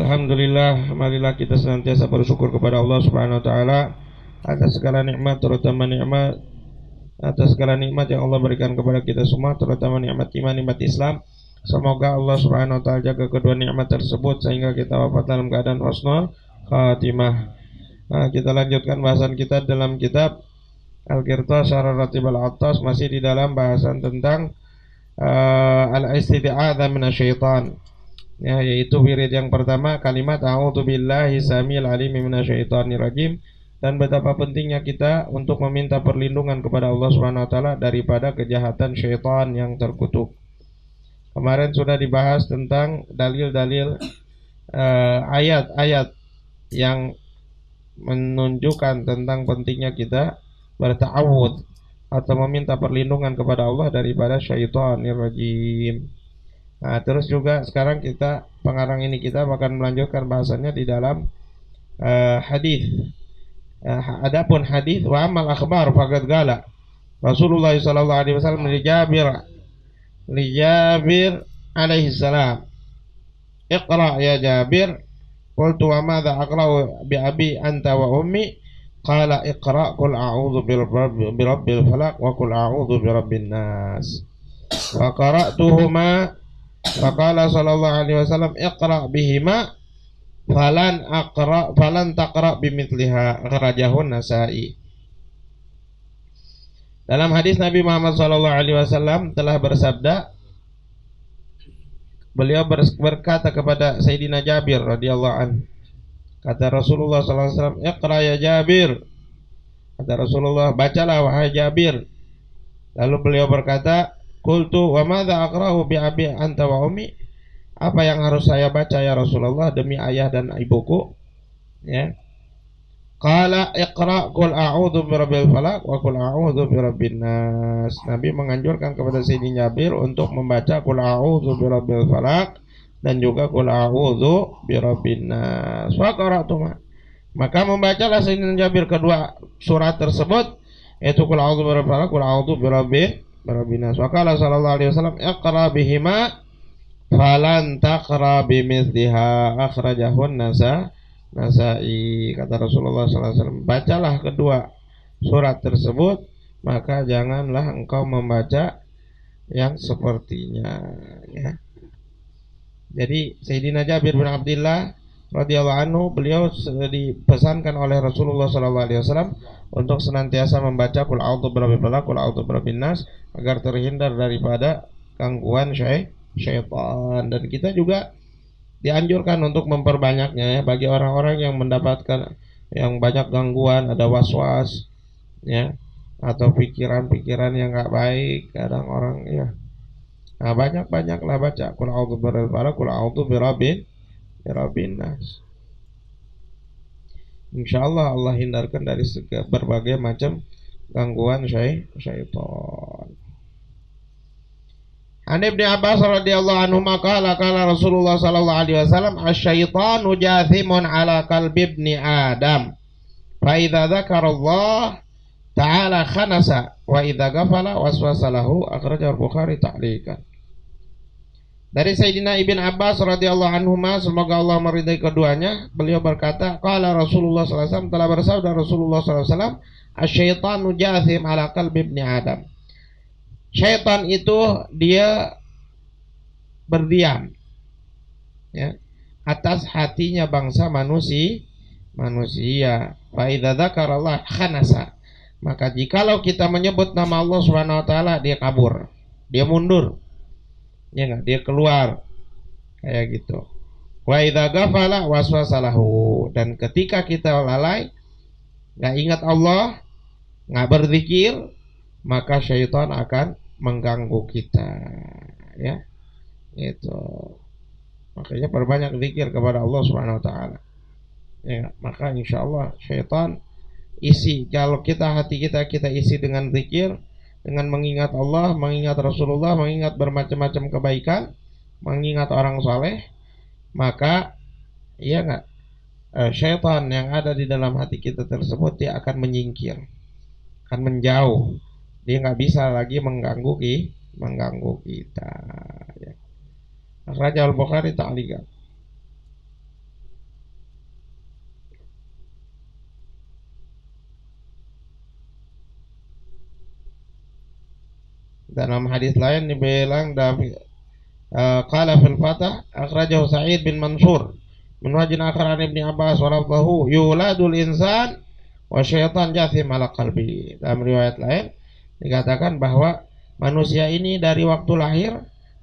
Alhamdulillah, marilah kita senantiasa bersyukur kepada Allah Subhanahu wa taala atas segala nikmat, terutama nikmat yang Allah berikan kepada kita semua, terutama nikmat iman, nikmat Islam. Semoga Allah Subhanahu wa taala jaga kedua nikmat tersebut sehingga kita wafat dalam keadaan husnul khatimah. Kita lanjutkan bahasan kita dalam kitab Al-Qirtas Syarah Ratib Al-Attas, masih di dalam bahasan tentang al-isti'adzah minasyaitan. Ya, yaitu wirid yang pertama kalimat a'udzubillahi samil alim minasyaitonir rajim, dan betapa pentingnya kita untuk meminta perlindungan kepada Allah Subhanahu wa taala daripada kejahatan syaitan yang terkutuk. Kemarin sudah dibahas tentang dalil-dalil ayat-ayat yang menunjukkan tentang pentingnya kita berta'awudz atau meminta perlindungan kepada Allah daripada syaitanir rajim. Terus juga sekarang pengarang ini kita akan melanjutkan bahasannya di dalam hadis. Adapun hadis wa amal akhbar faqad qala Rasulullah sallallahu alaihi wasallam li Jabir alaihi salam, "Iqra ya Jabir." Qultu wa madza aqra'u bi abi anta wa ummi? Qala iqra qul a'udzu birabbil falaq wa qul a'udzu birabbin nas. Wa qara'tuhuma faqala sallallahu alaihi wasallam iqra bihima falan taqra bimithliha, akhrajahun Nasa'i. Dalam hadis Nabi Muhammad sallallahu alaihi wasallam telah bersabda, beliau berkata kepada Sayyidina Jabir radhiyallahu anhu, kata Rasulullah sallallahu alaihi wasallam, "Iqra ya Jabir." Kata Rasulullah, "Bacalah wahai Jabir." Lalu beliau berkata, "Qultu wa madza aqra'u bi abi anta wa ummi?" Apa yang harus saya baca ya Rasulullah demi ayah dan ibuku? Ya. Qala iqra qul a'udzu birabbil falaq wa qul a'udzu birabbin nas. Nabi menganjurkan kepada Sayyidina Jabir untuk membaca qul a'udzu birabbil falaq dan juga qul a'udzu birabbin nas. Wa qara'tuma. Maka membacalah Sayyidina Jabir kedua surat tersebut, yaitu qul a'udzu birabbil falaq, qul a'udzu birabbin nas. Wa qala sallallahu alaihi wasallam iqra bihima falan taqra bimithliha, akhrajahun Nasa'i. Kata Rasulullah sallallahu alaihi wasallam, bacalah kedua surat tersebut, maka janganlah engkau membaca yang sepertinya, ya. Jadi Sayyidina Jabir bin Abdullah radhiyallahu anhu, beliau dipesankan oleh Rasulullah sallallahu alaihi wasallam untuk senantiasa membaca qul a'udzu birabbil falaq, qul a'udzu birabbin nas, agar terhindar daripada gangguan syaitan. Dan kita juga dianjurkan untuk memperbanyaknya, ya, bagi orang-orang yang mendapatkan yang banyak gangguan, ada waswas, ya, atau pikiran-pikiran yang enggak baik. Kadang orang, ya, banyak-banyaklah baca qul a'udzu birabbil falaq, qul a'udzu birabbin nas. Insyaallah Allah hindarkan dari berbagai macam gangguan syaitan. An Ibnu Abbas radhiyallahu anhu qala qala Rasulullah sallallahu alaihi wasallam, asyaitanu jathimun ala qalbi ibni Adam, fa idza dzakara Allah ta'ala khanasa wa idza ghafala waswasa lahu, akhrajahu Bukhari ta'liqan. Dari Sayyidina Ibn Abbas radhiyallahu anhu, semoga Allah meridai keduanya, beliau berkata, qala Rasulullah sallallahu alaihi wasallam, telah bersabda Rasulullah sallallahu alaihi wasallam, asyaitanu jathim ala qalbi ibni Adam. Syaitan itu dia berdiam, ya, atas hatinya bangsa manusia. Fa idza dzakarallaha khanasa. Maka jikalau kita menyebut nama Allah Subhanahu wa taala, dia kabur, dia mundur. Ya enggak, dia keluar. Kayak gitu. Wa idza ghafala waswasalahu. Dan ketika kita lalai, enggak ingat Allah, enggak berzikir, maka syaitan akan mengganggu kita, ya. Itu. Makanya perbanyak zikir kepada Allah Subhanahu wa taala. Ya, maka insyaallah syaitan kalau hati kita isi dengan zikir, dengan mengingat Allah, mengingat Rasulullah, mengingat bermacam-macam kebaikan, mengingat orang saleh, maka iya enggak, syaitan yang ada di dalam hati kita tersebut dia akan menyingkir, akan menjauh. Dia nggak bisa lagi mengganggu kita, ya. Akhrajahul Bukhari ta'liqan. Dalam hadis lain dibilang dalam qala fil Fatah akhrajahu Sa'id bin Mansur min wajhin akhar an Ibnu Abbas wa lafdhuhu yuladul insan wa syaitan jathim ala qalbi. Dalam riwayat lain dikatakan bahwa manusia ini dari waktu lahir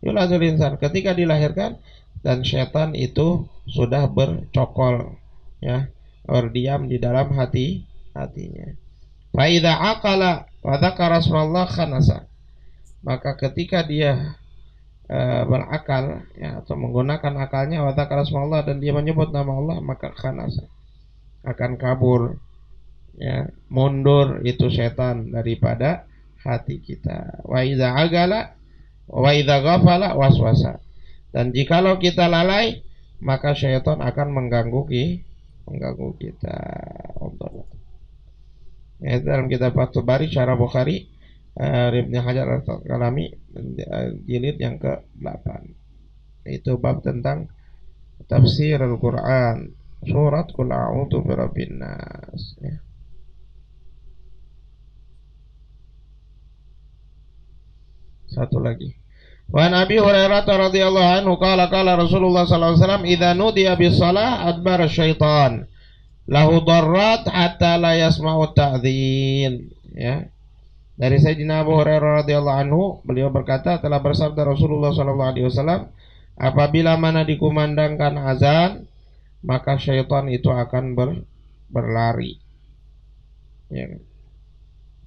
yuladul insan, ketika dilahirkan, dan syaitan itu sudah bercokol, ya, berdiam di dalam hatinya. Fa idza aqala wa dzakara asmallah khanasa, maka ketika dia berakal, ya, atau menggunakan akalnya, wa dzakara asmallah, dan dia menyebut nama Allah, maka khanasa, akan kabur, ya, mundur itu setan daripada hati kita. Wa idza agala wa idza ghafala waswasa, dan jikalau kita lalai maka syaitan akan mengganggu kita. Ya, dalam kitab Fathul Bari Syarah Bukhari Ibnu Hajar Al-Asqalani jilid yang ke-8. Itu bab tentang tafsir Al-Qur'an, surat Qul a'udzu birabbin nas, ya. Satu lagi. Wa Nabi Hurairah radhiyallahu anhu qala Rasulullah sallallahu alaihi wasallam idza nudiya bis shalah adbara syaitan lahu darrat hatta la yasma'u ta'dzin, ya. Dari Sayyidina Abu Hurairah radhiyallahu anhu, beliau berkata, telah bersabda Rasulullah sallallahu alaihi wasallam, apabila mana dikumandangkan azan, maka syaitan itu akan berlari, ya,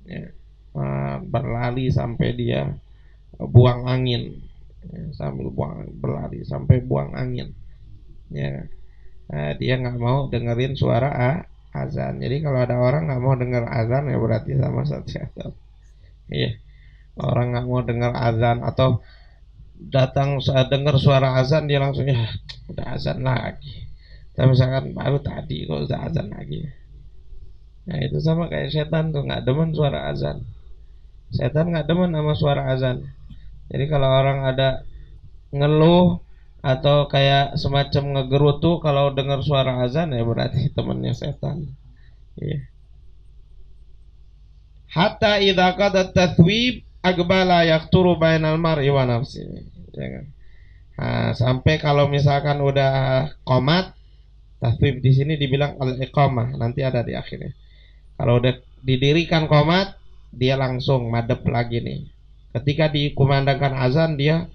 ya, berlari sampai dia buang angin, ya, sambil berlari sampai buang angin, ya. Dia nggak mau dengerin suara azan. Jadi kalau ada orang nggak mau dengar azan, ya berarti sama saja. Iya, orang nggak mau dengar azan atau datang saat dengar suara azan dia langsung, ya udah azan lagi. Tapi misalkan baru tadi kok udah azan lagi. Nah itu sama kayak setan tuh, nggak demen suara azan. Setan nggak demen sama suara azan. Jadi kalau orang ada ngeluh atau kayak semacam ngegerutu kalau dengar suara azan, ya berarti temannya setan. Iya. Hatta idza qada tathwib aqbala yaqturu bainal mar'i wa nafsihi, ya. Nah, sampai kalau misalkan udah qomat, tathwib di sini dibilang al-iqamah, nanti ada di akhirnya. Kalau udah didirikan qomat, dia langsung madep lagi nih. Ketika dikumandangkan azan, dia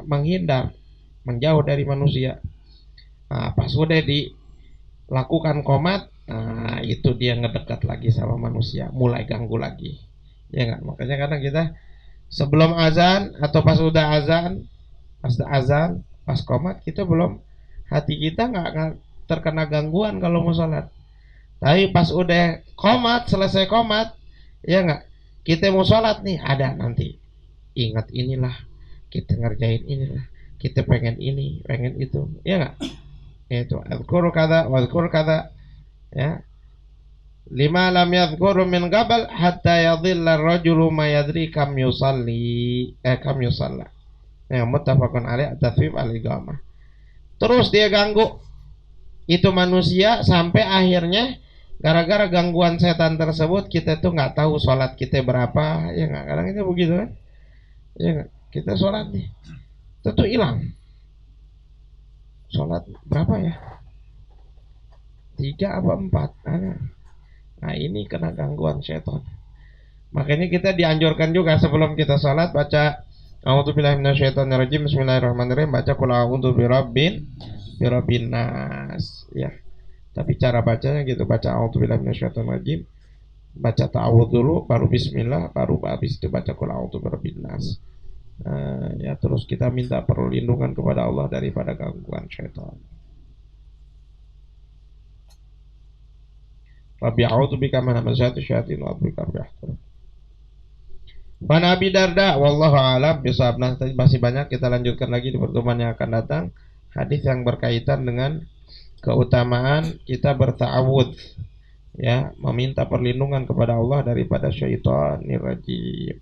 menghindar, menjauh dari manusia. Nah, pas udah dilakukan qomat, nah itu dia ngedekat lagi sama manusia, mulai ganggu lagi, ya nggak? Makanya kadang kita sebelum azan atau pas udah azan, pas qomat, kita belum, hati kita nggak terkena gangguan kalau mau sholat. Tapi pas udah qomat, selesai qomat, ya nggak, kita mau sholat nih, ada nanti ingat inilah, kita ngerjain inilah, kita pengen ini, pengen itu, ya nggak? Itu azkur kada wazkur kada, ya, lima lam yadhkuru min qabl hatta yadhilla ar-rajulu ma yadri kam yusalla, ya, muttafaqun alaih, tafsir al-iqamah. Terus dia ganggu itu manusia sampai akhirnya gara-gara gangguan setan tersebut kita tuh nggak tahu sholat kita berapa, ya nggak? Kadang itu begitu kan, ya nggak? Kita sholat nih tentu hilang, sholat berapa ya, 3 apa 4. Nah ini kena gangguan setan. Makanya kita dianjurkan juga sebelum kita sholat baca a'udzubillahi minasyaitonirrajim, bismillahirrahmanirrahim, baca qul a'udzu birabbin nas, ya. Tapi cara bacanya gitu, baca a'udzubillahi minasyaitonirrajim, baca ta'awudz dulu, baru bismillah, baru habis itu baca qul a'udzu birabbin nas. Ya, terus kita minta perlindungan kepada Allah daripada gangguan syaitan. Rabbi a'udzu bika min hamazati syayatin wa a'udzu bika rabbi yahdurun. Fa Nabi Darda wallahu a'lam bisawab. Nah, masih banyak, kita lanjutkan lagi di pertemuan yang akan datang hadis yang berkaitan dengan keutamaan kita berta'awudz, ya, meminta perlindungan kepada Allah daripada syaitanir rajim.